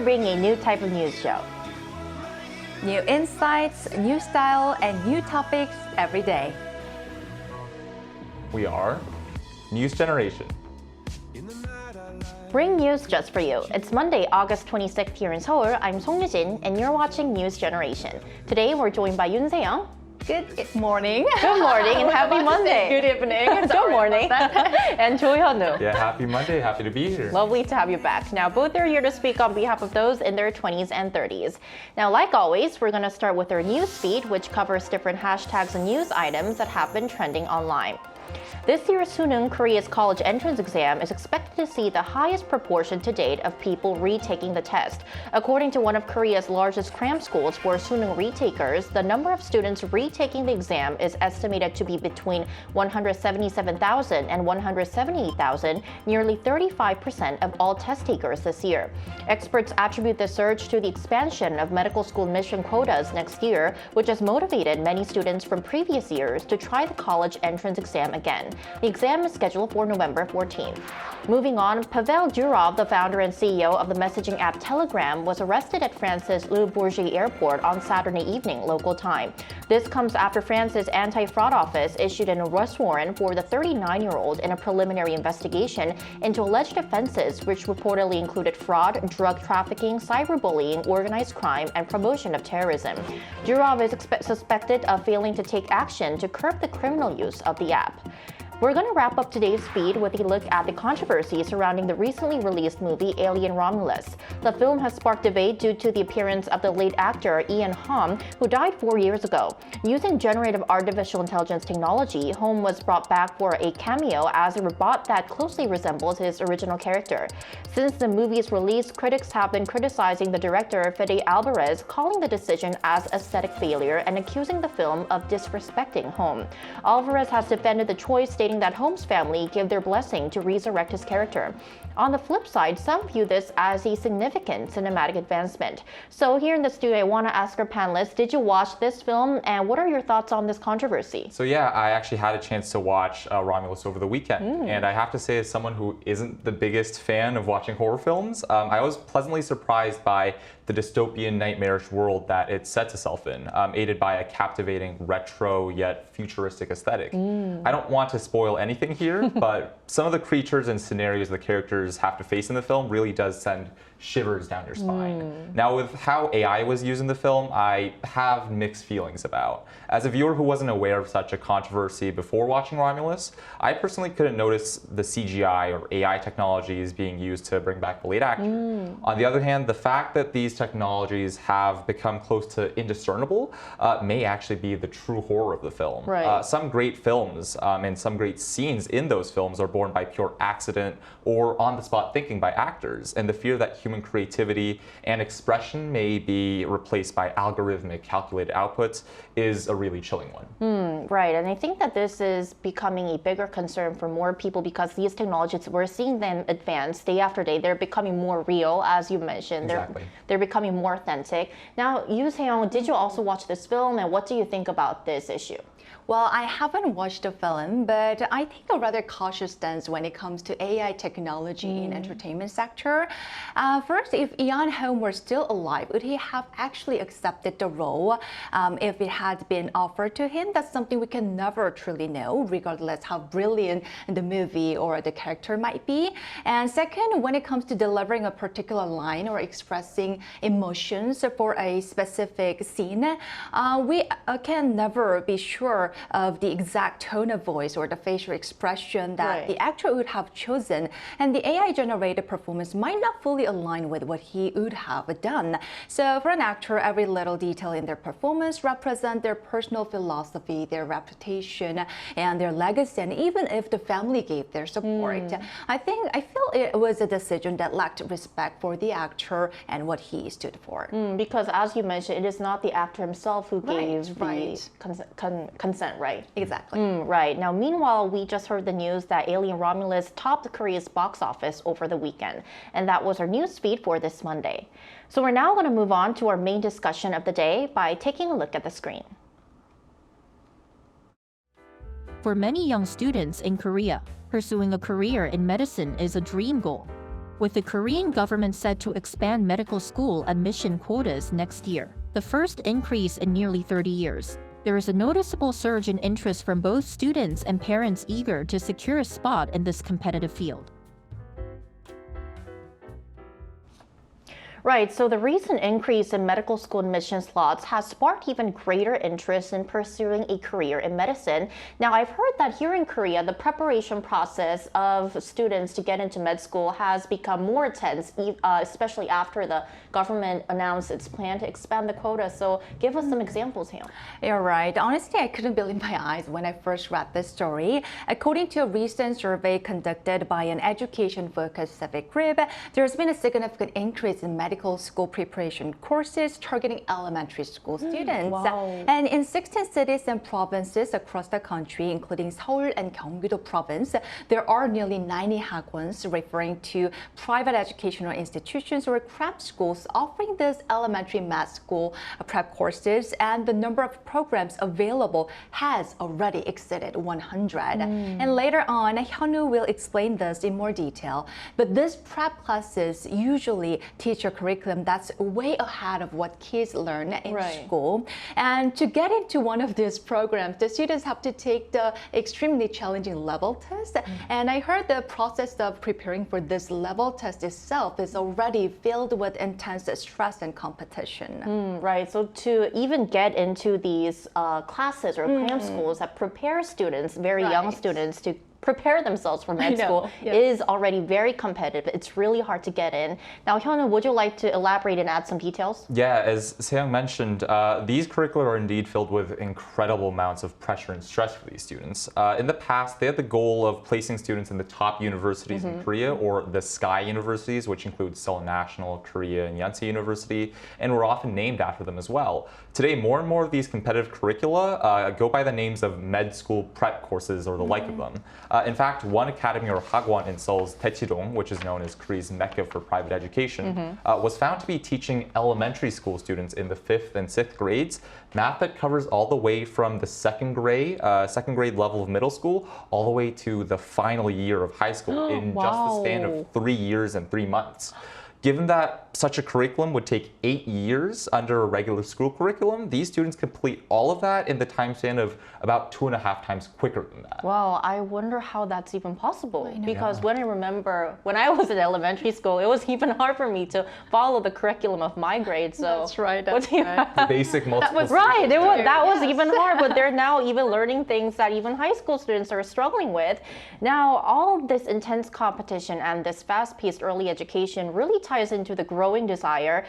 bring a new type of news show. New insights, new style, and new topics every day. We are News Generation. Bring news just for you. It's Monday, August 26th here in Seoul. I'm Song Yujin, and you're watching News Generation. Today, we're joined by Yoon Se-young. Good morning. Good morning and happy Monday. Good evening. Good morning. And Jo Hyun-woo. Yeah, happy Monday. Happy to be here. Lovely to have you back. Now, both are here to speak on behalf of those in their 20s and 30s. Now, like always, we're going to start with our news feed, which covers different hashtags and news items that have been trending online. This year's Suneung, Korea's college entrance exam, is expected to see the highest proportion to date of people retaking the test. According to one of Korea's largest cram schools for Suneung retakers, the number of students retaking the exam is estimated to be between 177,000 and 178,000, nearly 35% of all test takers this year. Experts attribute the surge to the expansion of medical school admission quotas next year, which has motivated many students from previous years to try the college entrance exam again. The exam is scheduled for November 14th. Moving on, Pavel Durov, the founder and CEO of the messaging app Telegram, was arrested at France's Le Bourget airport on Saturday evening, local time. This comes after France's anti-fraud office issued an arrest warrant for the 39-year-old in a preliminary investigation into alleged offenses which reportedly included fraud, drug trafficking, cyberbullying, organized crime, and promotion of terrorism. Durov is suspected of failing to take action to curb the criminal use of the app. We're going to wrap up today's feed with a look at the controversy surrounding the recently released movie Alien Romulus. The film has sparked debate due to the appearance of the late actor Ian Holm, who died 4 years ago. Using generative artificial intelligence technology, Holm was brought back for a cameo as a robot that closely resembles his original character. Since the movie's release, critics have been criticizing the director Fede Alvarez, calling the decision as aesthetic failure and accusing the film of disrespecting Holm. Alvarez has defended the choice, stating that Holmes' family gave their blessing to resurrect his character. On the flip side, some view this as a significant cinematic advancement. So here in the studio, I want to ask our panelists, did you watch this film and what are your thoughts on this controversy? So yeah, I actually had a chance to watch Romulus over the weekend. And I have to say, as someone who isn't the biggest fan of watching horror films, I was pleasantly surprised by the dystopian, nightmarish world that it sets itself in, aided by a captivating, retro yet futuristic aesthetic. I don't want to spoil anything here, but some of the creatures and scenarios the characters have to face in the film really does send shivers down your spine. Now, with how AI was used in the film, I have mixed feelings about. As a viewer who wasn't aware of such a controversy before watching Romulus, I personally couldn't notice the CGI or AI technologies being used to bring back the late actor. On the other hand, the fact that these technologies have become close to indiscernible may actually be the true horror of the film. Right. Some great films and some great scenes in those films are born by pure accident or on-the-spot thinking by actors, and the fear that human creativity and expression may be replaced by algorithmic calculated outputs is a really chilling one. Right, and I think that this is becoming a bigger concern for more people because these technologies, we're seeing them advance day after day. They're becoming more real, as you mentioned. Exactly. They're becoming more authentic. Now, Yoo Se-young, did you also watch this film, and what do you think about this issue? Well, I haven't watched the film, but I take a rather cautious stance when it comes to AI technology in entertainment sector. First, if Ian Holm were still alive, would he have actually accepted the role if it had been offered to him? That's something we can never truly know, regardless how brilliant the movie or the character might be. And second, when it comes to delivering a particular line or expressing emotions for a specific scene, we can never be sure of the exact tone of voice or the facial expression that the actor would have chosen, and the AI-generated performance might not fully align with what he would have done. So for an actor, every little detail in their performance represents their personal philosophy, their reputation, and their legacy, and even if the family gave their support. I feel it was a decision that lacked respect for the actor and what he stood for. Because as you mentioned, it is not the actor himself who gave the consent, right? Exactly. Right. Now, meanwhile, we just heard the news that Alien Romulus topped Korea's box office over the weekend. And that was our news feed for this Monday. So we're now going to move on to our main discussion of the day by taking a look at the screen. For many young students in Korea, pursuing a career in medicine is a dream goal. with the Korean government set to expand medical school admission quotas next year, the first increase in nearly 30 years. There is a noticeable surge in interest from both students and parents eager to secure a spot in this competitive field. Right, so the recent increase in medical school admission slots has sparked even greater interest in pursuing a career in medicine. Now, I've heard that here in Korea, the preparation process of students to get into med school has become more intense, especially after the government announced its plan to expand the quota. So give us some examples, Hyun. You're right. Honestly, I couldn't believe my eyes when I first read this story. According to a recent survey conducted by an education-focused civic group, there's been a significant increase in medical school preparation courses targeting elementary school students. Wow. And in 16 cities and provinces across the country, including Seoul and Gyeonggi-do province, there are nearly 90 hagwons, referring to private educational institutions or prep schools offering these elementary math school prep courses, and the number of programs available has already exceeded 100. And later on, Hyunwoo will explain this in more detail. But these prep classes usually teach a curriculum that's way ahead of what kids learn in school. And to get into one of these programs, the students have to take the extremely challenging level test. And I heard the process of preparing for this level test itself is already filled with intense stress and competition. Right, so to even get into these classes or cram schools that prepare students, very young students, to prepare themselves for med school is already very competitive. It's really hard to get in. Now, Hyunwoo, would you like to elaborate and add some details? Yeah, as Seyoung mentioned, these curricula are indeed filled with incredible amounts of pressure and stress for these students. In the past, they had the goal of placing students in the top universities in Korea, or the SKY universities, which include Seoul National, Korea, and Yonsei University, and were often named after them as well. Today, more and more of these competitive curricula go by the names of med school prep courses or the like of them. In fact, one academy or hagwon in Seoul's Daechidong, which is known as Korea's Mecca for private education, was found to be teaching elementary school students in the 5th and 6th grades math that covers all the way from the second grade level of middle school all the way to the final year of high school in just the span of 3 years and 3 months. Given that such a curriculum would take 8 years under a regular school curriculum, these students complete all of that in the time span of about 2.5 times quicker than that. Well, I wonder how that's even possible. Because when I remember when I was in elementary school, it was even hard for me to follow the curriculum of my grade. So That's right. The basic multiple. That was even hard, but they're now even learning things that even high school students are struggling with. Now, all of this intense competition and this fast-paced early education really ties into the growing desire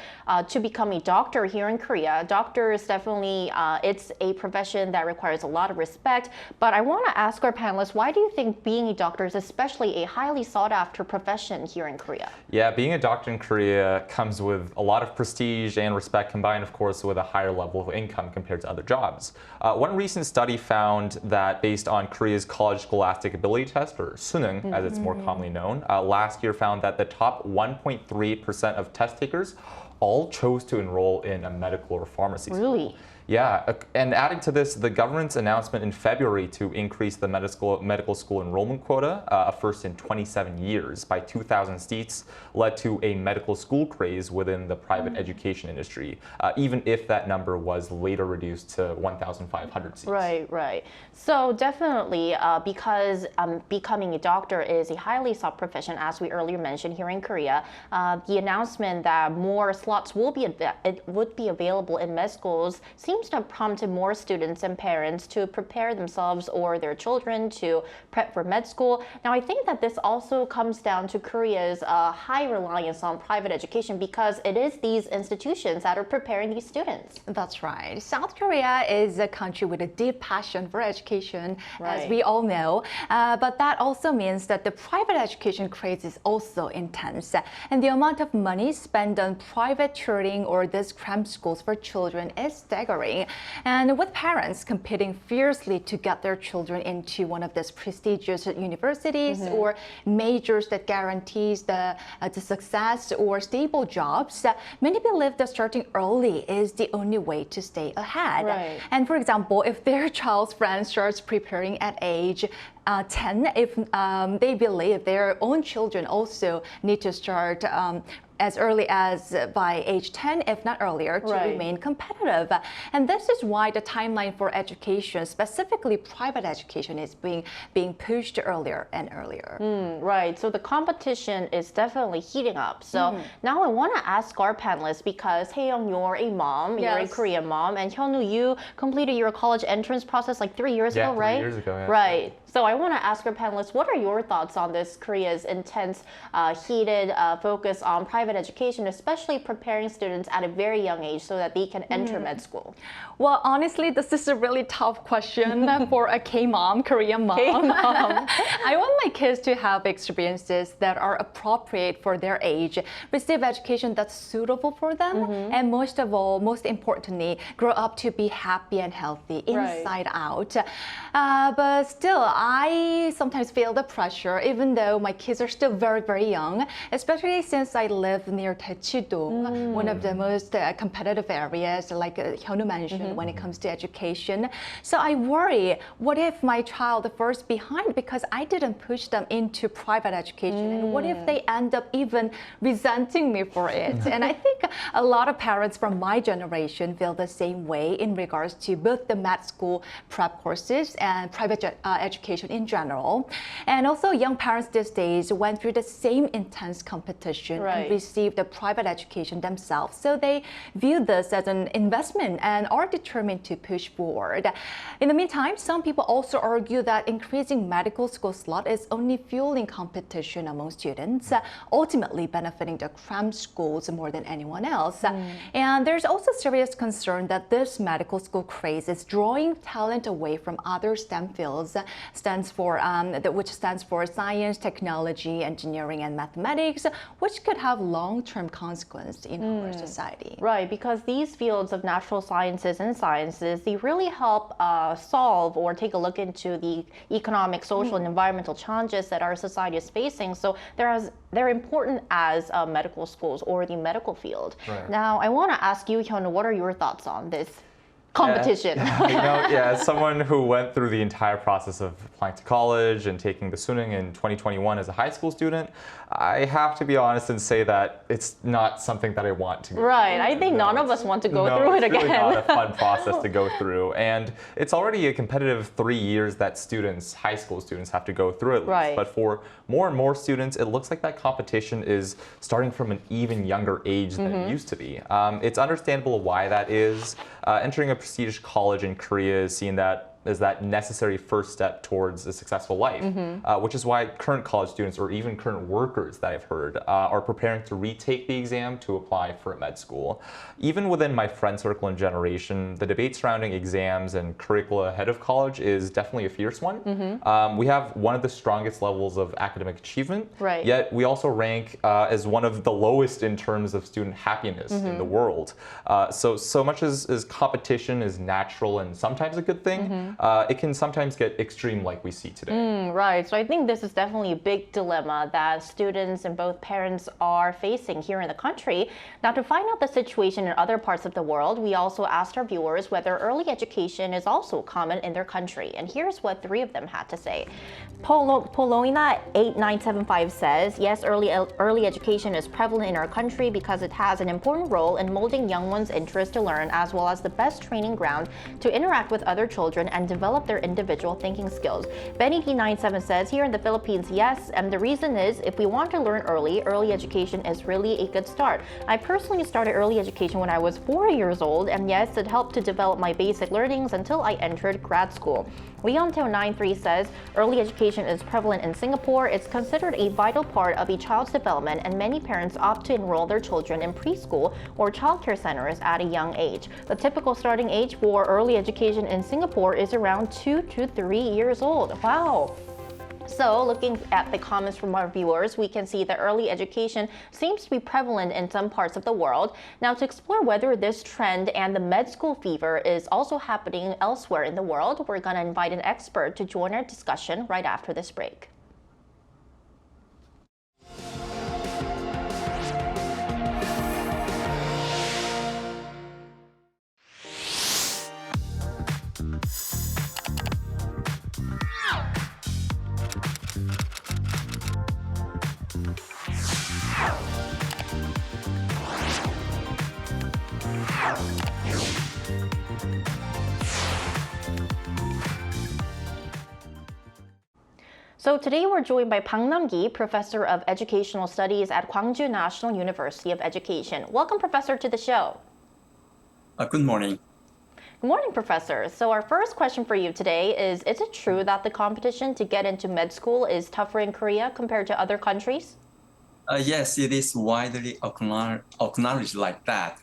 to become a doctor here in Korea. Doctor is definitely, it's a profession that requires a lot of respect, but I want to ask our panelists, why do you think being a doctor is especially a highly sought after profession here in Korea? Yeah, being a doctor in Korea comes with a lot of prestige and respect, combined, of course, with a higher level of income compared to other jobs. One recent study found that based on Korea's College Scholastic Ability Test, or 수능 as it's more commonly known, last year found that the top 1.3% of test takers all chose to enroll in a medical or pharmacy school. Really? Yeah, and adding to this, the government's announcement in February to increase the medical school enrollment quota, a first in 27 years, by 2,000 seats, led to a medical school craze within the private education industry, even if that number was later reduced to 1,500 seats. Right. So definitely, because becoming a doctor is a highly sought profession, as we earlier mentioned here in Korea, the announcement that more slots would be available in med schools seems to have prompted more students and parents to prepare themselves or their children to prep for med school. Now, I think that this also comes down to Korea's high reliance on private education, because it is these institutions that are preparing these students. That's right. South Korea is a country with a deep passion for education, as we all know. But that also means that the private education craze is also intense. And the amount of money spent on private tutoring or these cram schools for children is staggering. inspiring. And with parents competing fiercely to get their children into one of these prestigious universities or majors that guarantees the success or stable jobs, many believe that starting early is the only way to stay ahead. Right. And for example, if their child's friend starts preparing at age 10, if they believe their own children also need to start as early as by age 10, if not earlier, to remain competitive. And this is why the timeline for education, specifically private education, is being pushed earlier and earlier. Right, so the competition is definitely heating up. So now I want to ask our panelists, because Hae-young, you're a mom, you're a Yes. Korean mom, and Hyunwoo, you completed your college entrance process like 3 years ago, 3 right? years ago, yeah. Right. So I want to ask our panelists, what are your thoughts on this Korea's intense, heated focus on private education, especially preparing students at a very young age so that they can enter med school? Well, honestly, this is a really tough question for a K-mom, Korean mom. I want my kids to have experiences that are appropriate for their age, receive education that's suitable for them, and most of all, most importantly, grow up to be happy and healthy inside out. But still, I sometimes feel the pressure, even though my kids are still very, very young, especially since I live near Daechudong, one of the most competitive areas, like Hyunwoo mentioned, when it comes to education. So I worry, what if my child falls behind because I didn't push them into private education? And what if they end up even resenting me for it? And I think a lot of parents from my generation feel the same way in regards to both the med school prep courses and private education in general. And also young parents these days went through the same intense competition and received a private education themselves. So they view this as an investment and are determined to push forward. In the meantime, some people also argue that increasing medical school slot is only fueling competition among students, ultimately benefiting the cram schools more than anyone else. And there's also serious concern that this medical school craze is drawing talent away from other STEM fields, which stands for science, technology, engineering, and mathematics, which could have long-term consequences in our society. Right, because these fields of natural sciences and sciences, they really help solve or take a look into the economic, social, and environmental challenges that our society is facing. So they're important as medical schools or the medical field. Right. Now, I want to ask you, Hyun, what are your thoughts on this competition? As someone who went through the entire process of applying to college and taking the Suning in 2021 as a high school student, I have to be honest and say that it's not something that I want to go through. I think none of us want to go through it again. It's really not a fun process to go through. And it's already a competitive 3 years that high school students have to go through at least. But for more and more students, it looks like that competition is starting from an even younger age than it used to be. It's understandable why that is. Entering a prestigious college in Korea is seen as that necessary first step towards a successful life, which is why current college students or even current workers that I've heard are preparing to retake the exam to apply for a med school. Even within my friend circle and generation, the debate surrounding exams and curricula ahead of college is definitely a fierce one. We have one of the strongest levels of academic achievement, yet we also rank as one of the lowest in terms of student happiness in the world. So much as competition is natural and sometimes a good thing, it can sometimes get extreme like we see today. Right, so I think this is definitely a big dilemma that students and both parents are facing here in the country. Now, to find out the situation in other parts of the world, we also asked our viewers whether early education is also common in their country. And here's what 3 of them had to say. Poloina8975 says, yes, early education is prevalent in our country because it has an important role in molding young ones' interest to learn, as well as the best training ground to interact with other children and develop their individual thinking skills. Benny-D97 says, here in the Philippines, yes, and the reason is if we want to learn early education is really a good start. I personally started early education when I was 4 years old, and yes, it helped to develop my basic learnings until I entered grad school. Leonteo93 says, early education is prevalent in Singapore. It's considered a vital part of a child's development, and many parents opt to enroll their children in preschool or childcare centers at a young age. The typical starting age for early education in Singapore is around 2 to 3 years old. Wow. So looking at the comments from our viewers, we can see that early education seems to be prevalent in some parts of the world. Now, to explore whether this trend and the med school fever is also happening elsewhere in the world, we're going to invite an expert to join our discussion right after this break. So today we're joined by Bang Nam-gi, Professor of Educational Studies at Gwangju National University of Education. Welcome, Professor, to the show. Good morning. Good morning, Professor. So our first question for you today is it true that the competition to get into med school is tougher in Korea compared to other countries? Yes, it is widely acknowledged like that,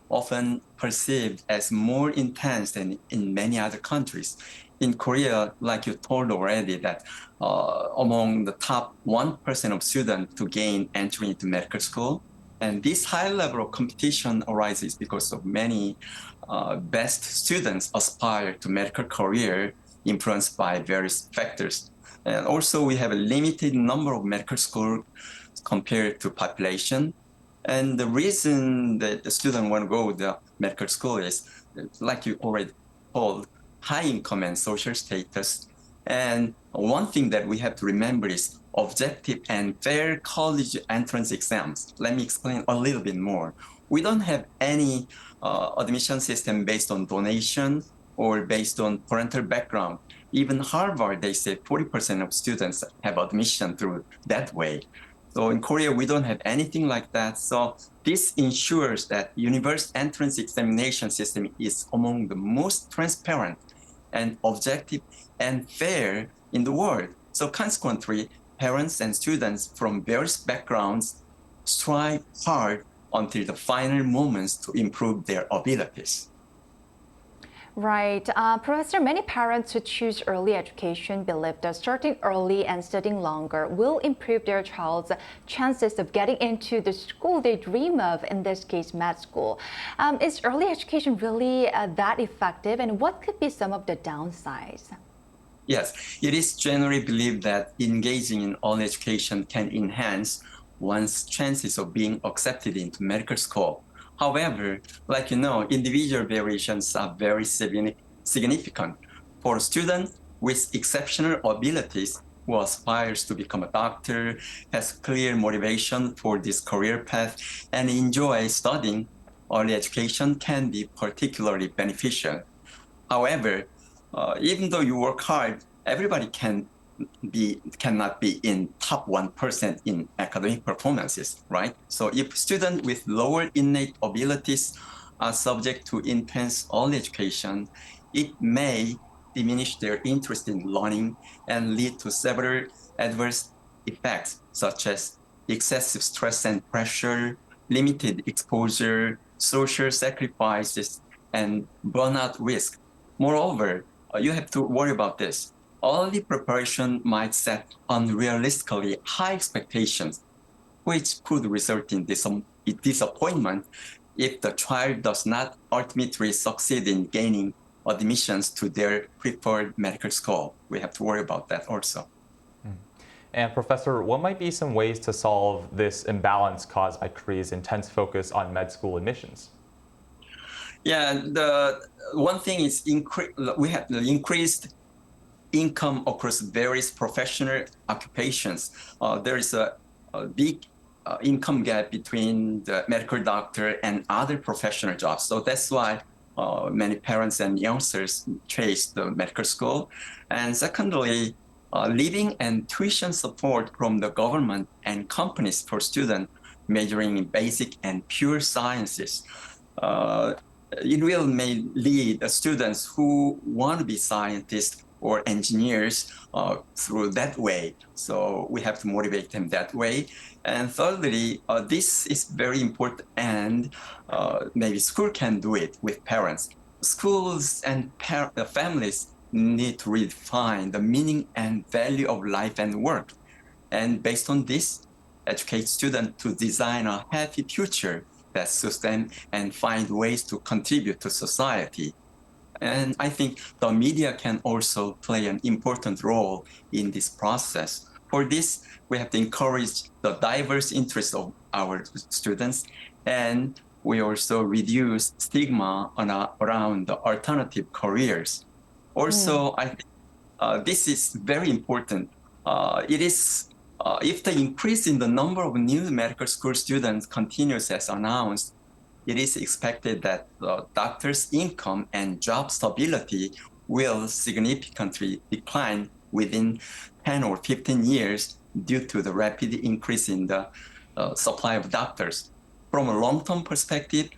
often perceived as more intense than in many other countries. In Korea, like you told already, that among the top 1% of students to gain entry into medical school. And this high level of competition arises because of many best students aspire to medical career influenced by various factors. And also we have a limited number of medical schools compared to population. And the reason that the student want to go to the medical school is, like you already told, high income and social status. And one thing that we have to remember is objective and fair college entrance exams. Let me explain a little bit more. We don't have any admission system based on donation or based on parental background. Even Harvard, they say 40% of students have admission through that way. So in Korea, we don't have anything like that. So this ensures that university entrance examination system is among the most transparent and objective and fair in the world. So consequently, parents and students from various backgrounds strive hard until the final moments to improve their abilities. Right. Professor, many parents who choose early education believe that starting early and studying longer will improve their child's chances of getting into the school they dream of, in this case, med school. Is early education really that effective, and what could be some of the downsides? Yes, it is generally believed that engaging in early education can enhance one's chances of being accepted into medical school. However, like you know, individual variations are very significant. For a student with exceptional abilities who aspires to become a doctor, has clear motivation for this career path, and enjoy studying, early education can be particularly beneficial. However, even though you work hard, everybody cannot be in top 1% in academic performances, right? So if students with lower innate abilities are subject to intense early education, it may diminish their interest in learning and lead to several adverse effects, such as excessive stress and pressure, limited exposure, social sacrifices, and burnout risk. Moreover, you have to worry about this. Early preparation might set unrealistically high expectations, which could result in disappointment if the child does not ultimately succeed in gaining admissions to their preferred medical school. We have to worry about that also. And Professor, what might be some ways to solve this imbalance caused by Korea's intense focus on med school admissions? Yeah, the one thing is we have the increased income across various professional occupations. There is a big income gap between the medical doctor and other professional jobs. So that's why many parents and youngsters chase the medical school. And secondly, living and tuition support from the government and companies for students majoring in basic and pure sciences. It will may lead students who want to be scientists or engineers through that way. So we have to motivate them that way. And thirdly, this is very important, and maybe school can do it with parents. Schools and families need to redefine the meaning and value of life and work. And based on this, educate students to design a happy future that suits them and find ways to contribute to society. And I think the media can also play an important role in this process. For this, we have to encourage the diverse interests of our students, and we also reduce stigma around the alternative careers. Also, I think this is very important. It is if the increase in the number of new medical school students continues as announced, it is expected that the doctors' income and job stability will significantly decline within 10 or 15 years due to the rapid increase in the supply of doctors. From a long-term perspective,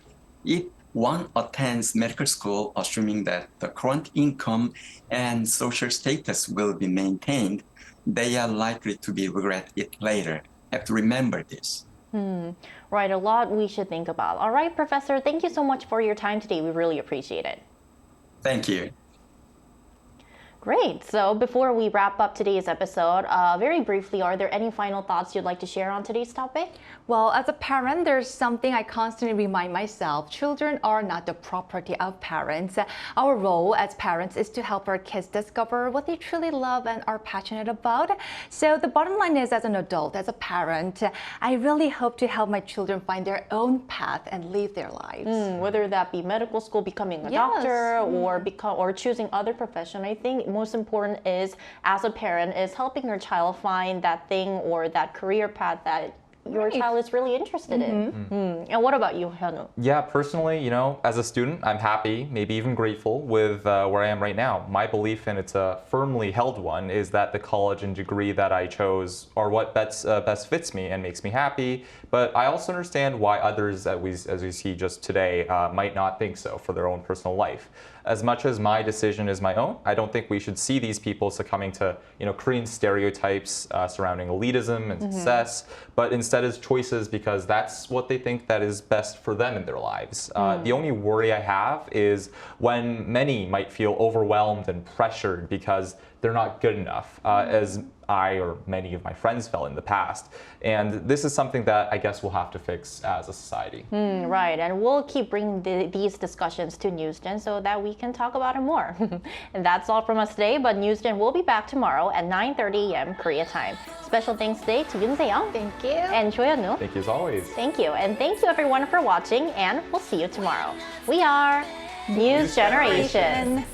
if one attends medical school assuming that the current income and social status will be maintained, they are likely to be regret it later. Have to remember this. Right, a lot we should think about. All right, Professor, thank you so much for your time today. We really appreciate it. Thank you. Great. So before we wrap up today's episode, very briefly, are there any final thoughts you'd like to share on today's topic? Well, as a parent, there's something I constantly remind myself. Children are not the property of parents. Our role as parents is to help our kids discover what they truly love and are passionate about. So the bottom line is, as an adult, as a parent, I really hope to help my children find their own path and live their lives. Whether that be medical school, becoming a Yes. doctor, or choosing other profession, I think most important is, as a parent, is helping your child find that thing or that career path that your child is really interested in. And what about you, Hyunwoo? Yeah, personally, as a student, I'm happy, maybe even grateful with where I am right now. My belief, and it's a firmly held one, is that the college and degree that I chose are what best fits me and makes me happy. But I also understand why others, as we see just today, might not think so for their own personal life. As much as my decision is my own, I don't think we should see these people succumbing to Korean stereotypes surrounding elitism and success, but instead as choices because that's what they think that is best for them in their lives. The only worry I have is when many might feel overwhelmed and pressured because they're not good enough, as I or many of my friends felt in the past. And this is something that I guess we'll have to fix as a society. Right, and we'll keep bringing these discussions to Newsden so that we can talk about it more. And that's all from us today, but Newsden will be back tomorrow at 9:30 a.m. Korea time. Special thanks today to Yoon Se-young. Thank you. And Choi Hyun-woo. Thank you as always. Thank you, and thank you everyone for watching, and we'll see you tomorrow. We are News Generation.